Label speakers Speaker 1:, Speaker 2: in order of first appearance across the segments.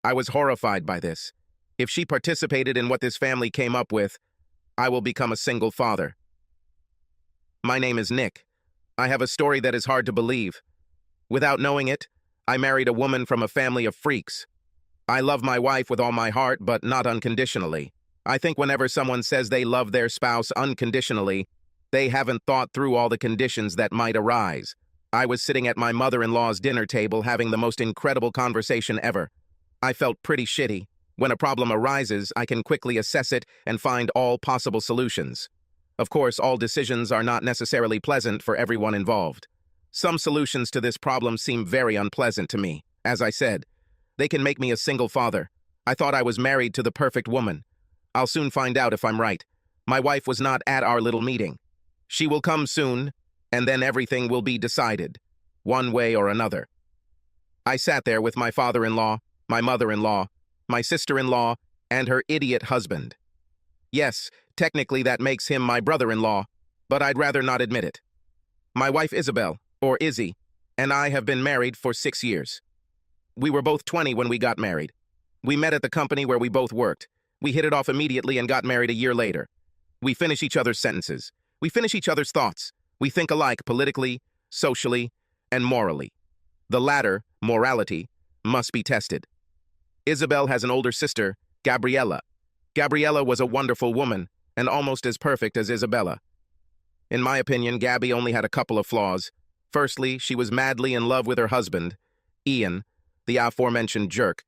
Speaker 1: I was horrified by this. If she participated in what this family came up with, I will become a single father. My name is Nick. I have a story that is hard to believe. Without knowing it, I married a woman from a family of freaks. I love my wife with all my heart, but not unconditionally. I think whenever someone says they love their spouse unconditionally, they haven't thought through all the conditions that might arise. I was sitting at my mother-in-law's dinner table having the most incredible conversation ever. I felt pretty shitty. When a problem arises, I can quickly assess it and find all possible solutions. Of course, all decisions are not necessarily pleasant for everyone involved. Some solutions to this problem seem very unpleasant to me. As I said, they can make me a single father. I thought I was married to the perfect woman. I'll soon find out if I'm right. My wife was not at our little meeting. She will come soon, and then everything will be decided, one way or another. I sat there with my father-in-law, my mother-in-law, my sister-in-law, and her idiot husband. Yes, technically that makes him my brother-in-law, but I'd rather not admit it. My wife Isabel, or Izzy, and I have been married for 6 years. We were both 20 when we got married. We met at the company where we both worked. We hit it off immediately and got married a year later. We finish each other's sentences. We finish each other's thoughts. We think alike politically, socially, and morally. The latter, morality, must be tested. Isabel has an older sister, Gabriella. Gabriella was a wonderful woman, and almost as perfect as Isabella. In my opinion, Gabby only had a couple of flaws. Firstly, she was madly in love with her husband, Ian, the aforementioned jerk.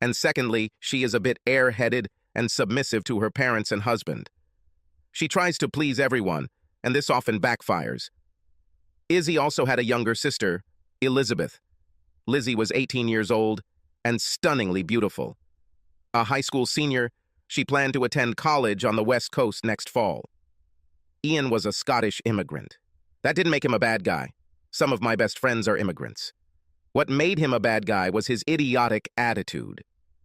Speaker 1: And secondly, she is a bit air-headed and submissive to her parents and husband. She tries to please everyone, and this often backfires. Izzy also had a younger sister, Elizabeth. Lizzie was 18 years old and stunningly beautiful. A high school senior, she planned to attend college on the West Coast next fall. Ian was a Scottish immigrant. That didn't make him a bad guy. Some of my best friends are immigrants. What made him a bad guy was his idiotic attitude.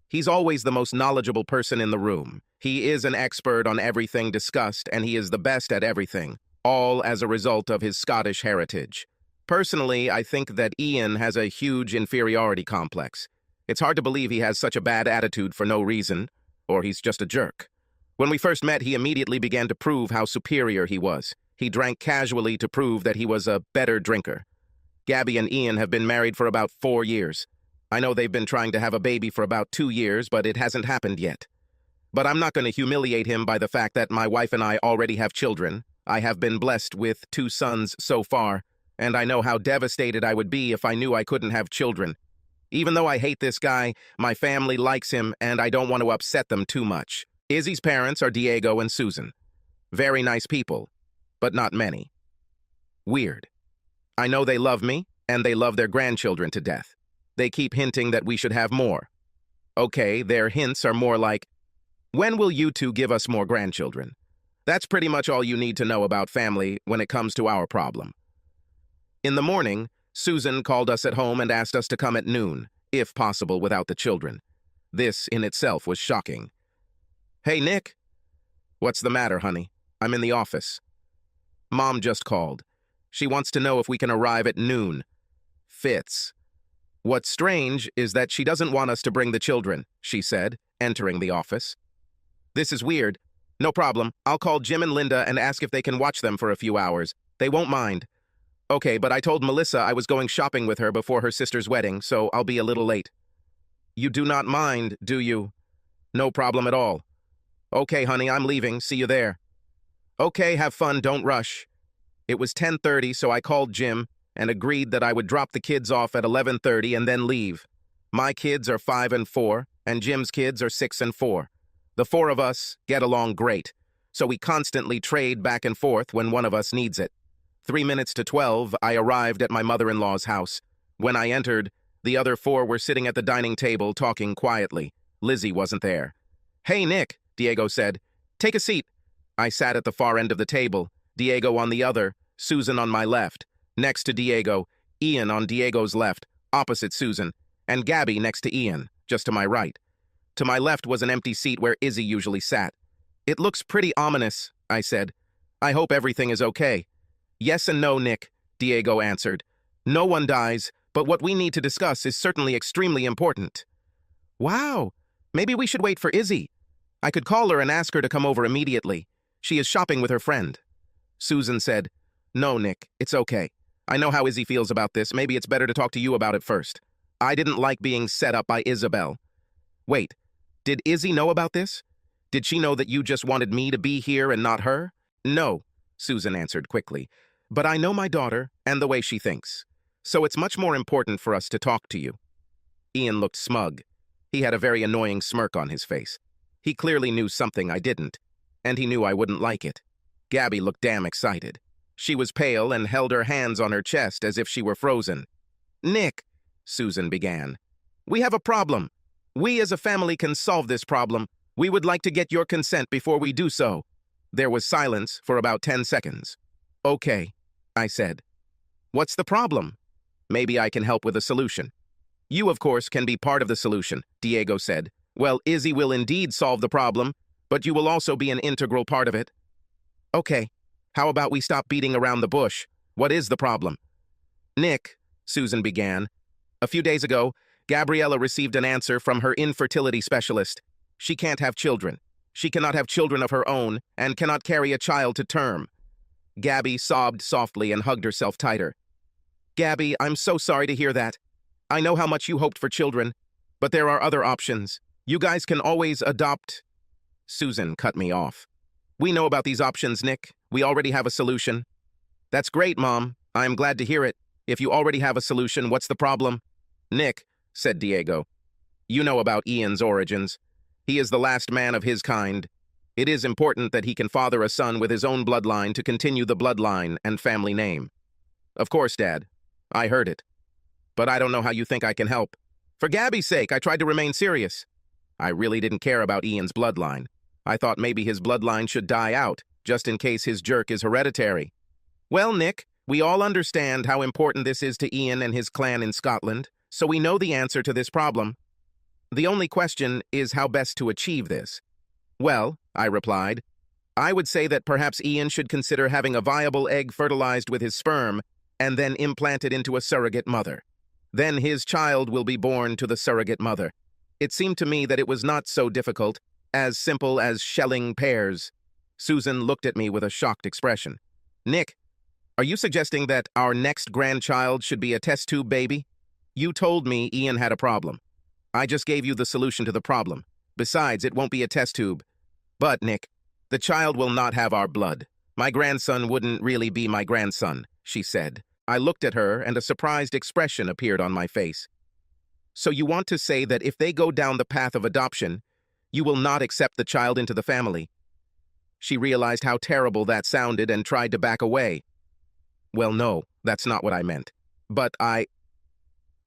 Speaker 1: He's always the most knowledgeable person in the room. He is an expert on everything discussed, and he is the best at everything, all as a result of his Scottish heritage. Personally, I think that Ian has a huge inferiority complex. It's hard to believe he has such a bad attitude for no reason, or he's just a jerk. When we first met, he immediately began to prove how superior he was. He drank casually to prove that he was a better drinker. Gabby and Ian have been married for about 4 years. I know they've been trying to have a baby for about 2 years, but it hasn't happened yet. But I'm not going to humiliate him by the fact that my wife and I already have children. I have been blessed with 2 sons so far, and I know how devastated I would be if I knew I couldn't have children. Even though I hate this guy, my family likes him, and I don't want to upset them too much. Izzy's parents are Diego and Susan. Very nice people, but not many. Weird. I know they love me, and they love their grandchildren to death. They keep hinting that we should have more. Okay, their hints are more like, when will you two give us more grandchildren? That's pretty much all you need to know about family when it comes to our problem. In the morning, Susan called us at home and asked us to come at noon, if possible without the children. This in itself was shocking. Hey, Nick. What's the matter, honey? I'm in the office. Mom just called. She wants to know if we can arrive at noon. Fits. What's strange is that she doesn't want us to bring the children, she said, entering the office. This is weird. No problem. I'll call Jim and Linda and ask if they can watch them for a few hours. They won't mind. Okay, but I told Melissa I was going shopping with her before her sister's wedding, so I'll be a little late. You do not mind, do you? No problem at all. Okay, honey, I'm leaving. See you there. Okay, have fun, don't rush. It was 10:30, so I called Jim and agreed that I would drop the kids off at 11:30 and then leave. My kids are 5 and 4, and Jim's kids are 6 and 4. The 4 of us get along great, so we constantly trade back and forth when one of us needs it. 3 minutes to 12, I arrived at my mother-in-law's house. When I entered, the other 4 were sitting at the dining table talking quietly. Lizzie wasn't there. Hey, Nick, Diego said. Take a seat. I sat at the far end of the table, Diego on the other, Susan on my left. Next to Diego, Ian on Diego's left, opposite Susan, and Gabby next to Ian, just to my right. To my left was an empty seat where Izzy usually sat. It looks pretty ominous, I said. I hope everything is okay. Yes and no, Nick, Diego answered. No one dies, but what we need to discuss is certainly extremely important. Wow, maybe we should wait for Izzy. I could call her and ask her to come over immediately. She is shopping with her friend. Susan said, "No, Nick, it's okay. I know how Izzy feels about this. Maybe it's better to talk to you about it first. I didn't like being set up by Isabel." Wait, did Izzy know about this? Did she know that you just wanted me to be here and not her? No, Susan answered quickly. But I know my daughter and the way she thinks. So it's much more important for us to talk to you. Ian looked smug. He had a very annoying smirk on his face. He clearly knew something I didn't, and he knew I wouldn't like it. Gabby looked damn excited. She was pale and held her hands on her chest as if she were frozen. "Nick," Susan began, "we have a problem. We as a family can solve this problem. We would like to get your consent before we do so." There was silence for about 10 seconds. "Okay," I said. "What's the problem? Maybe I can help with a solution." "You, of course, can be part of the solution," Diego said. "Well, Izzy will indeed solve the problem, but you will also be an integral part of it." "Okay, how about we stop beating around the bush? What is the problem?" "Nick," Susan began, "a few days ago, Gabriella received an answer from her infertility specialist. She can't have children. She cannot have children of her own and cannot carry a child to term." Gabby sobbed softly and hugged herself tighter. "Gabby, I'm so sorry to hear that. I know how much you hoped for children, but there are other options. You guys can always adopt." Susan cut me off. "We know about these options, Nick. We already have a solution." "That's great, Mom. I'm glad to hear it. If you already have a solution, what's the problem?" "Nick," said Diego, "you know about Ian's origins. He is the last man of his kind. It is important that he can father a son with his own bloodline to continue the bloodline and family name." "Of course, Dad. I heard it. But I don't know how you think I can help." "For Gabby's sake, I tried to remain serious. I really didn't care about Ian's bloodline. I thought maybe his bloodline should die out, just in case his jerk is hereditary." "Well, Nick, we all understand how important this is to Ian and his clan in Scotland, so we know the answer to this problem. The only question is how best to achieve this." "Well," I replied, "I would say that perhaps Ian should consider having a viable egg fertilized with his sperm and then implanted into a surrogate mother. Then his child will be born to the surrogate mother. It seemed to me that it was not so difficult, as simple as shelling pears." Susan looked at me with a shocked expression. "Nick, are you suggesting that our next grandchild should be a test tube baby? You told me Ian had a problem. I just gave you the solution to the problem. Besides, it won't be a test tube. But, Nick, the child will not have our blood. My grandson wouldn't really be my grandson," she said. I looked at her, and a surprised expression appeared on my face. "So you want to say that if they go down the path of adoption, you will not accept the child into the family?" She realized how terrible that sounded and tried to back away. "Well, no, that's not what I meant. But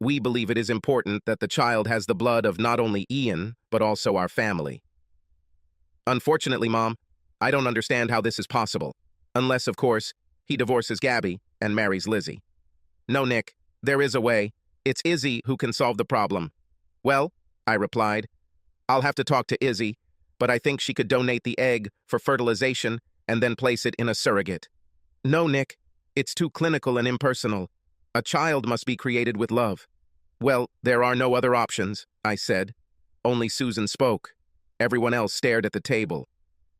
Speaker 1: we believe it is important that the child has the blood of not only Ian, but also our family." "Unfortunately, Mom, I don't understand how this is possible. Unless, of course, he divorces Gabby and marries Lizzie." "No, Nick, there is a way. It's Izzy who can solve the problem." "Well," I replied, "I'll have to talk to Izzy, but I think she could donate the egg for fertilization and then place it in a surrogate." "No, Nick, it's too clinical and impersonal. A child must be created with love." "Well, there are no other options," I said. Only Susan spoke. Everyone else stared at the table.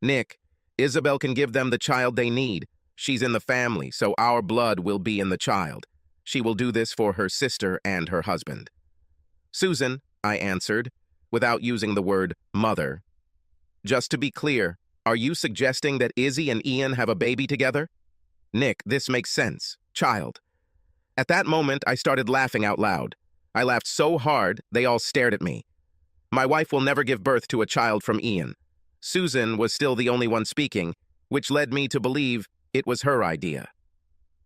Speaker 1: "Nick, Isabel can give them the child they need. She's in the family, so our blood will be in the child. She will do this for her sister and her husband." "Susan," I answered, without using the word mother, "just to be clear, are you suggesting that Izzy and Ian have a baby together?" "Nick, this makes sense. Child." At that moment, I started laughing out loud. I laughed so hard, they all stared at me. My wife will never give birth to a child from Ian. Susan was still the only one speaking, which led me to believe it was her idea.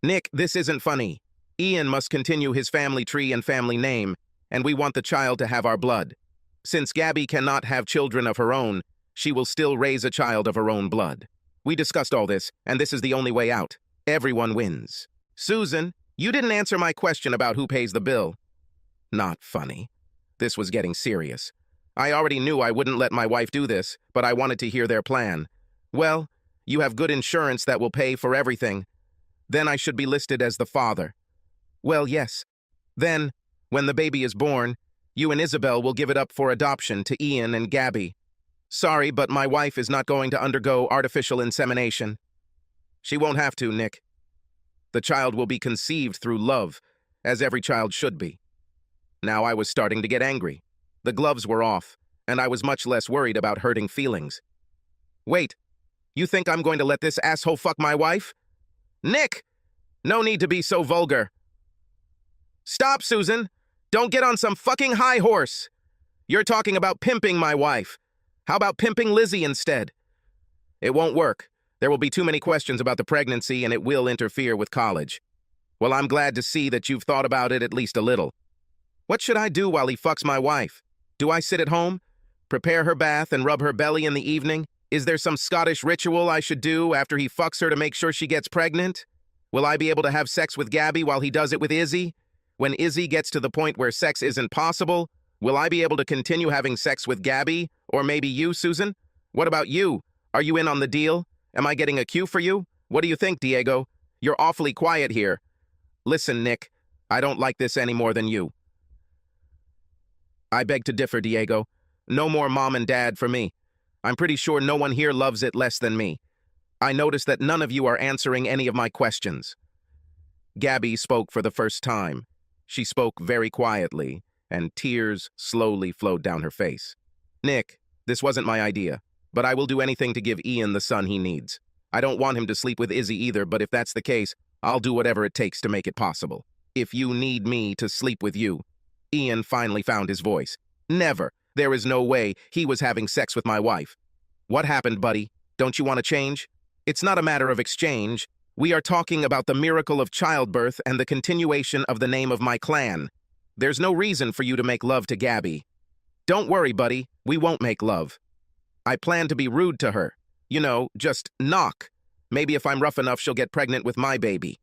Speaker 1: "Nick, this isn't funny. Ian must continue his family tree and family name, and we want the child to have our blood. Since Gabby cannot have children of her own, she will still raise a child of her own blood. We discussed all this, and this is the only way out. Everyone wins." "Susan, you didn't answer my question about who pays the bill." Not funny. This was getting serious. I already knew I wouldn't let my wife do this, but I wanted to hear their plan. "Well, you have good insurance that will pay for everything. Then I should be listed as the father." "Well, yes. Then, when the baby is born, You and Isabel will give it up for adoption to Ian and Gabby. Sorry, but my wife is not going to undergo artificial insemination. She won't have to, Nick. The child will be conceived through love, as every child should be. Now I was starting to get angry. The gloves were off, and I was much less worried about hurting feelings. Wait, you think I'm going to let this asshole fuck my wife? Nick! No need to be so vulgar. Stop, Susan! Don't get on some fucking high horse! You're talking about pimping my wife. How about pimping Lizzie instead? It won't work. There will be too many questions about the pregnancy and it will interfere with college. Well, I'm glad to see that you've thought about it at least a little. What should I do while he fucks my wife? Do I sit at home? Prepare her bath and rub her belly in the evening? Is there some Scottish ritual I should do after he fucks her to make sure she gets pregnant? Will I be able to have sex with Gabby while he does it with Izzy? When Izzy gets to the point where sex isn't possible, will I be able to continue having sex with Gabby? Or maybe you, Susan? What about you? Are you in on the deal? Am I getting a cue for you? What do you think, Diego? You're awfully quiet here. Listen, Nick, I don't like this any more than you. I beg to differ, Diego. No more mom and dad for me. I'm pretty sure no one here loves it less than me. I notice that none of you are answering any of my questions. Gabby spoke for the first time. She spoke very quietly, and tears slowly flowed down her face. Nick, this wasn't my idea, but I will do anything to give Ian the son he needs. I don't want him to sleep with Izzy either, but if that's the case, I'll do whatever it takes to make it possible. If you need me to sleep with you. Ian finally found his voice. Never. There is no way he was having sex with my wife. What happened, buddy? Don't you want to change? It's not a matter of exchange. We are talking about the miracle of childbirth and the continuation of the name of my clan. There's no reason for you to make love to Gabby. Don't worry, buddy. We won't make love. I plan to be rude to her. You know, just knock. Maybe if I'm rough enough, she'll get pregnant with my baby.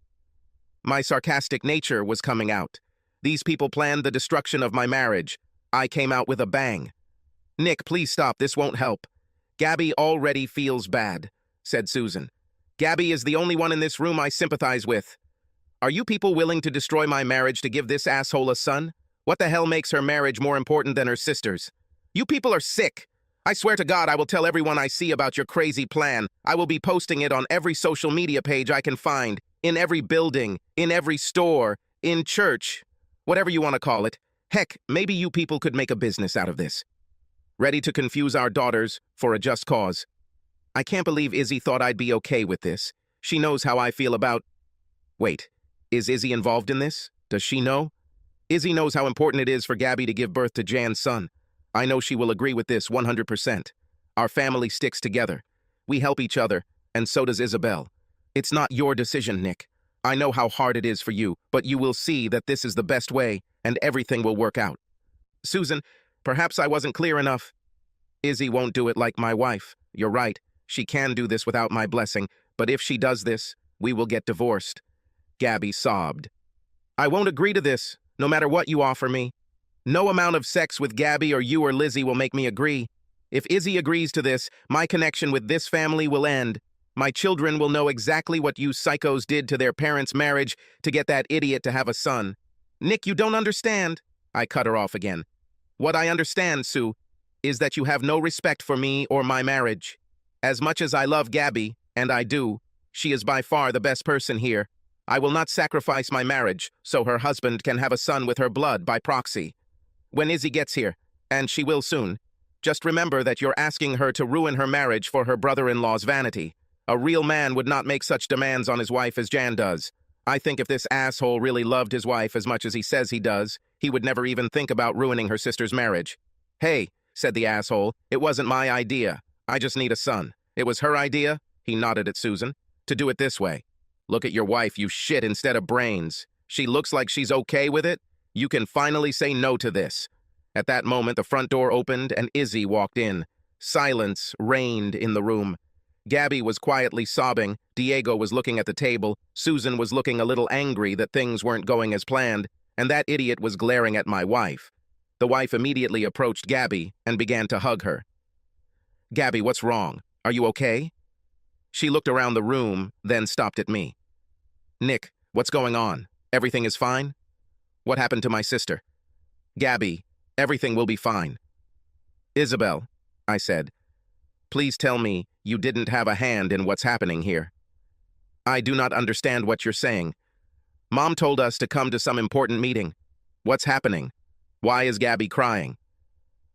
Speaker 1: My sarcastic nature was coming out. These people planned the destruction of my marriage. I came out with a bang. Nick, please stop. This won't help. Gabby already feels bad, said Susan. Gabby is the only one in this room I sympathize with. Are you people willing to destroy my marriage to give this asshole a son? What the hell makes her marriage more important than her sister's? You people are sick. I swear to God I will tell everyone I see about your crazy plan. I will be posting it on every social media page I can find, in every building, in every store, in church, whatever you want to call it. Heck, maybe you people could make a business out of this. Ready to confuse our daughters for a just cause. I can't believe Izzy thought I'd be okay with this. She knows how I feel about... Wait, is Izzy involved in this? Does she know? Izzy knows how important it is for Gabby to give birth to Jan's son. I know she will agree with this 100%. Our family sticks together. We help each other, and so does Isabel. It's not your decision, Nick. I know how hard it is for you, but you will see that this is the best way, and everything will work out. Susan, perhaps I wasn't clear enough. Izzy won't do it like my wife. You're right. She can do this without my blessing, but if she does this, we will get divorced. Gabby sobbed. I won't agree to this, no matter what you offer me. No amount of sex with Gabby or you or Lizzie will make me agree. If Izzy agrees to this, my connection with this family will end. My children will know exactly what you psychos did to their parents' marriage to get that idiot to have a son. Nick, you don't understand. I cut her off again. What I understand, Sue, is that you have no respect for me or my marriage. As much as I love Gabby, and I do, she is by far the best person here. I will not sacrifice my marriage so her husband can have a son with her blood by proxy. When Izzy gets here, and she will soon, just remember that you're asking her to ruin her marriage for her brother-in-law's vanity. A real man would not make such demands on his wife as Jan does. I think if this asshole really loved his wife as much as he says he does, he would never even think about ruining her sister's marriage. Hey, said the asshole, it wasn't my idea. I just need a son. It was her idea, he nodded at Susan, to do it this way. Look at your wife, you shit instead of brains. She looks like she's okay with it. You can finally say no to this. At that moment, the front door opened and Izzy walked in. Silence reigned in the room. Gabby was quietly sobbing, Diego was looking at the table, Susan was looking a little angry that things weren't going as planned, and that idiot was glaring at my wife. The wife immediately approached Gabby and began to hug her. Gabby, what's wrong? Are you okay? She looked around the room, then stopped at me. Nick, what's going on? Everything is fine? What happened to my sister? Gabby, Everything will be fine. Isabel, I said, please tell me you didn't have a hand in what's happening here. I do not understand what you're saying. Mom told us to come to some important meeting. What's happening? Why is Gabby crying?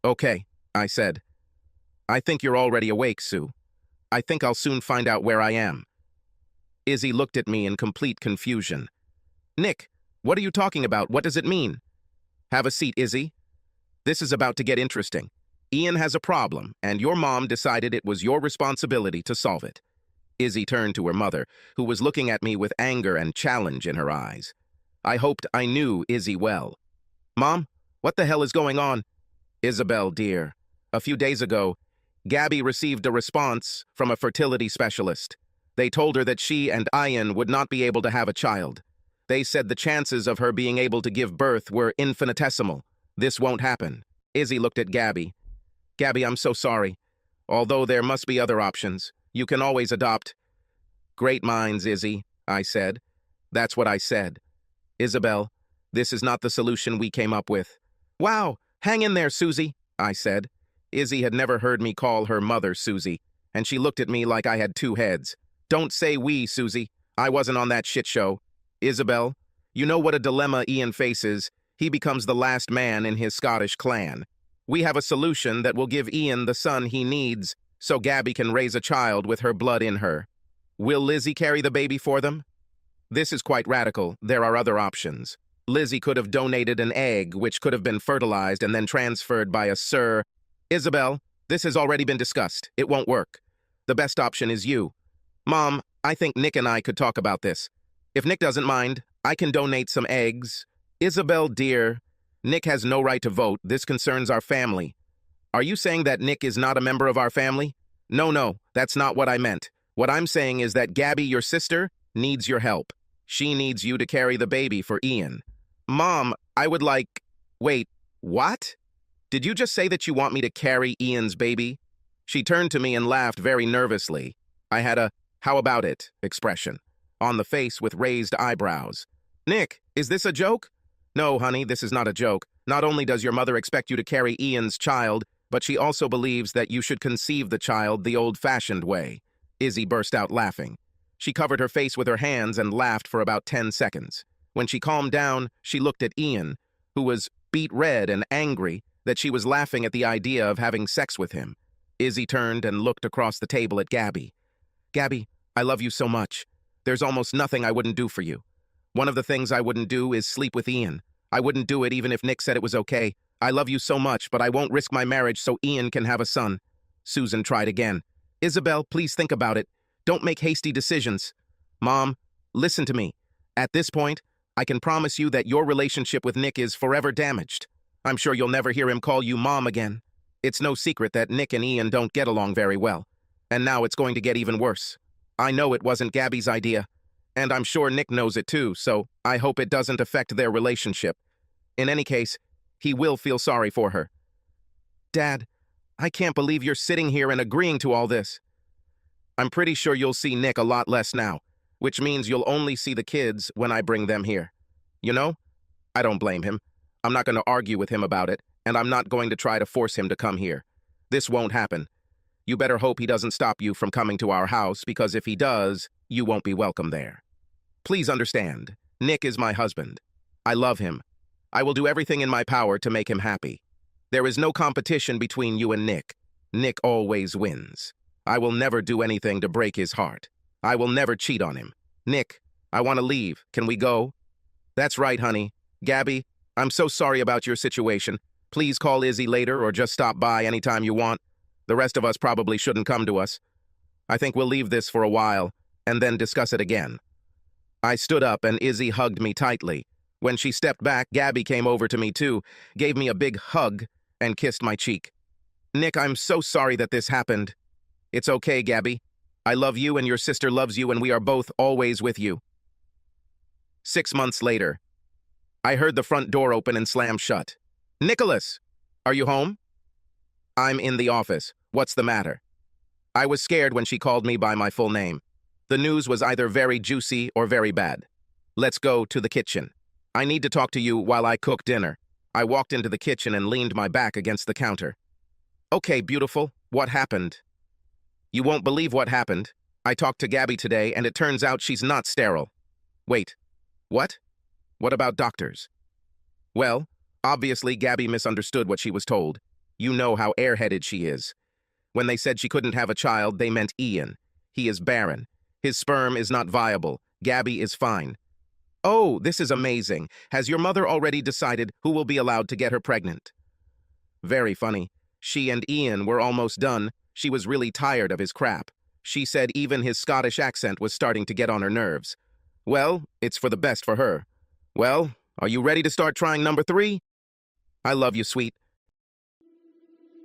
Speaker 1: Okay, I said. I think you're already awake, Sue. I think I'll soon find out where I am. Izzy looked at me in complete confusion. Nick, what are you talking about? What does it mean? Have a seat, Izzy. This is about to get interesting. Ian has a problem, and your mom decided it was your responsibility to solve it. Izzy turned to her mother, who was looking at me with anger and challenge in her eyes. I hoped I knew Izzy well. Mom, what the hell is going on? Isabel, dear, a few days ago, Gabby received a response from a fertility specialist. They told her that she and Ian would not be able to have a child. They said the chances of her being able to give birth were infinitesimal. This won't happen. Izzy looked at Gabby. Gabby, I'm so sorry. Although there must be other options. You can always adopt. Great minds, Izzy, I said. That's what I said. Isabel, this is not the solution we came up with. Wow, hang in there, Susie, I said. Izzy had never heard me call her mother Susie, and she looked at me like I had two heads. Don't say we, Susie. I wasn't on that shit show. Isabel, you know what a dilemma Ian faces. He becomes the last man in his Scottish clan. We have a solution that will give Ian the son he needs so Gabby can raise a child with her blood in her. Will Lizzie carry the baby for them? This is quite radical. There are other options. Lizzie could have donated an egg, which could have been fertilized and then transferred by a Sir. Isabel, this has already been discussed. It won't work. The best option is you. Mom, I think Nick and I could talk about this. If Nick doesn't mind, I can donate some eggs. Isabel, dear, Nick has no right to vote. This concerns our family. Are you saying that Nick is not a member of our family? No, that's not what I meant. What I'm saying is that Gabby, your sister, needs your help. She needs you to carry the baby for Ian. Mom, I would like... Wait, what? Did you just say that you want me to carry Ian's baby? She turned to me and laughed very nervously. I had a, how about it, expression on the face with raised eyebrows. Nick, is this a joke? No, honey, this is not a joke. Not only does your mother expect you to carry Ian's child, but she also believes that you should conceive the child the old-fashioned way. Izzy burst out laughing. She covered her face with her hands and laughed for about 10 seconds. When she calmed down, she looked at Ian, who was beet red and angry that she was laughing at the idea of having sex with him. Izzy turned and looked across the table at Gabby. Gabby, I love you so much. There's almost nothing I wouldn't do for you. One of the things I wouldn't do is sleep with Ian. I wouldn't do it even if Nick said it was okay. I love you so much, but I won't risk my marriage so Ian can have a son. Susan tried again. Isabel, please think about it. Don't make hasty decisions. Mom, listen to me. At this point, I can promise you that your relationship with Nick is forever damaged. I'm sure you'll never hear him call you Mom again. It's no secret that Nick and Ian don't get along very well. And now it's going to get even worse. I know it wasn't Gabby's idea, and I'm sure Nick knows it too, so I hope it doesn't affect their relationship. In any case, he will feel sorry for her. Dad, I can't believe you're sitting here and agreeing to all this. I'm pretty sure you'll see Nick a lot less now, which means you'll only see the kids when I bring them here. You know, I don't blame him. I'm not going to argue with him about it, and I'm not going to try to force him to come here. This won't happen. You better hope he doesn't stop you from coming to our house, because if he does, you won't be welcome there. Please understand, Nick is my husband. I love him. I will do everything in my power to make him happy. There is no competition between you and Nick. Nick always wins. I will never do anything to break his heart. I will never cheat on him. Nick, I want to leave. Can we go? That's right, honey. Gabby, I'm so sorry about your situation. Please call Izzy later or just stop by anytime you want. The rest of us probably shouldn't come to us. I think we'll leave this for a while and then discuss it again. I stood up and Izzy hugged me tightly. When she stepped back, Gabby came over to me too, gave me a big hug, and kissed my cheek. Nick, I'm so sorry that this happened. It's okay, Gabby. I love you and your sister loves you and we are both always with you. 6 months later, I heard the front door open and slam shut. Nicholas, are you home? I'm in the office. What's the matter? I was scared when she called me by my full name. The news was either very juicy or very bad. Let's go to the kitchen. I need to talk to you while I cook dinner. I walked into the kitchen and leaned my back against the counter. Okay, beautiful, what happened? You won't believe what happened. I talked to Gabby today, and it turns out she's not sterile. Wait, what? What about doctors? Well, obviously Gabby misunderstood what she was told. You know how airheaded she is. When they said she couldn't have a child, they meant Ian. He is barren. His sperm is not viable. Gabby is fine. Oh, this is amazing. Has your mother already decided who will be allowed to get her pregnant? Very funny. She and Ian were almost done. She was really tired of his crap. She said even his Scottish accent was starting to get on her nerves. Well, it's for the best for her. Well, are you ready to start trying number 3? I love you, sweet.